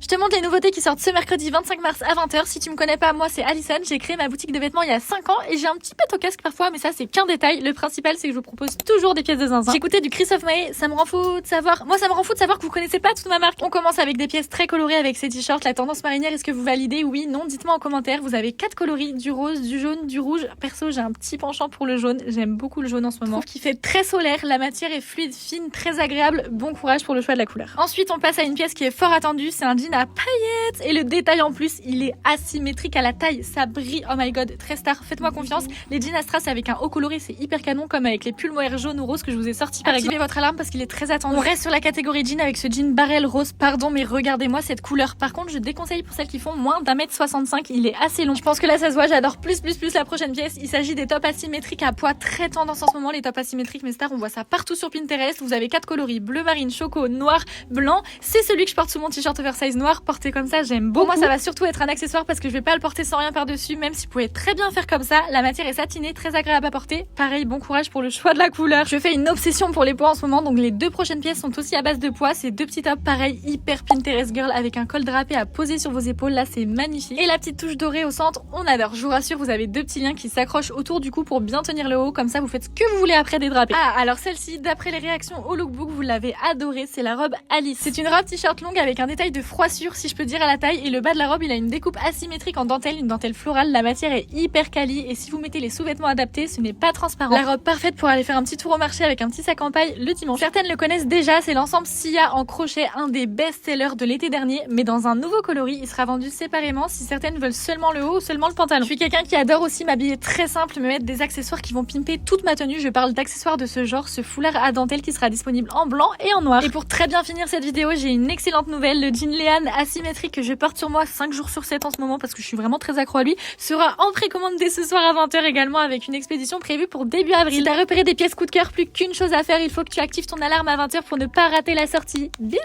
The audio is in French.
Je te montre les nouveautés qui sortent ce mercredi 25 mars à 20h. Si tu me connais pas, moi c'est Alison, j'ai créé ma boutique de vêtements il y a 5 ans et j'ai un petit pet au casque parfois, mais ça c'est qu'un détail. Le principal c'est que je vous propose toujours des pièces de zinzin. J'écoutais du Chris of May, ça me rend fou de savoir. Moi ça me rend fou de savoir que vous connaissez pas toute ma marque. On commence avec des pièces très colorées avec ces t-shirts. La tendance marinière, est-ce que vous validez? Oui, non, dites-moi en commentaire. Vous avez 4 coloris, du rose, du jaune, du rouge. Perso, j'ai un petit penchant pour le jaune. J'aime beaucoup le jaune en ce moment. Je trouve qu'il fait très solaire, la matière est fluide, fine, très agréable. Bon courage pour le choix de la couleur. Ensuite, on passe à une pièce qui est fort attendue. C'est un jean à paillettes et le détail en plus, il est asymétrique à la taille. Ça brille. Oh my god, très star. Faites-moi confiance. Les jeans à strass avec un haut coloré, c'est hyper canon, comme avec les pulls mohair jaune ou rose que je vous ai sortis par exemple. Activez votre alarme parce qu'il est très attendu. On reste sur la catégorie jean avec ce jean barrel rose. Pardon, mais regardez-moi cette couleur. Par contre, je déconseille pour celles qui font moins d'1m65. Il est assez long. Je pense que là, ça se voit. J'adore plus la prochaine pièce. Il s'agit des tops asymétriques à poids, très tendance en ce moment. Les tops asymétriques, mes stars, on voit ça partout sur Pinterest. Vous avez 4 coloris, bleu marine, choco, noir, blanc. C'est celui que je porte sous mon t-shirt oversize noir. Porté comme ça, j'aime beaucoup. Moi, ça va surtout être un accessoire parce que je vais pas le porter sans rien par-dessus, même si vous pouvez très bien faire comme ça. La matière est satinée, très agréable à porter. Pareil, bon courage pour le choix de la couleur. Je fais une obsession pour les poids en ce moment, donc les deux prochaines pièces sont aussi à base de poids. C'est deux petits tops, pareil, hyper Pinterest girl avec un col drapé à poser sur vos épaules. Là, c'est magnifique. Et la petite touche dorée au centre, on adore. Je vous rassure, vous avez deux petits liens qui s'accrochent autour du cou pour bien tenir le haut. Comme ça, vous faites ce que vous voulez après dédraper. Ah, alors celle-ci, d'après les réactions au lookbook, vous l'avez adorée. C'est la robe Alice. C'est une robe t-shirt longue avec un détail de froissure, si je peux dire, à la taille. Et le bas de la robe, il a une découpe asymétrique en dentelle, une dentelle florale. La matière est hyper quali. Et si vous mettez les sous-vêtements adaptés, ce n'est pas transparent. La robe parfaite pour aller faire un petit tour au marché avec un petit sac en paille le dimanche. Certaines le connaissent déjà. C'est l'ensemble Sia en crochet, un des best-sellers de l'été dernier, mais dans un nouveau coloris. Il sera vendu séparément si certaines veulent seulement le haut ou seulement le pantalon. Je suis quelqu'un qui adore aussi m'habiller très simple, me mettre des accessoires qui vont pimper toute ma tenue. Je parle d'accessoires de ce genre, ce foulard à dentelle qui sera disponible en blanc et en noir. Et pour très bien finir cette vidéo, j'ai une excellente nouvelle. Le jean Léane asymétrique que je porte sur moi 5 jours sur 7 en ce moment parce que je suis vraiment très accro à lui, sera en précommande dès ce soir à 20h également avec une expédition prévue pour début avril. Si t'as repéré des pièces coup de cœur, plus qu'une chose à faire, il faut que tu actives ton alarme à 20h pour ne pas rater la sortie. Bisous!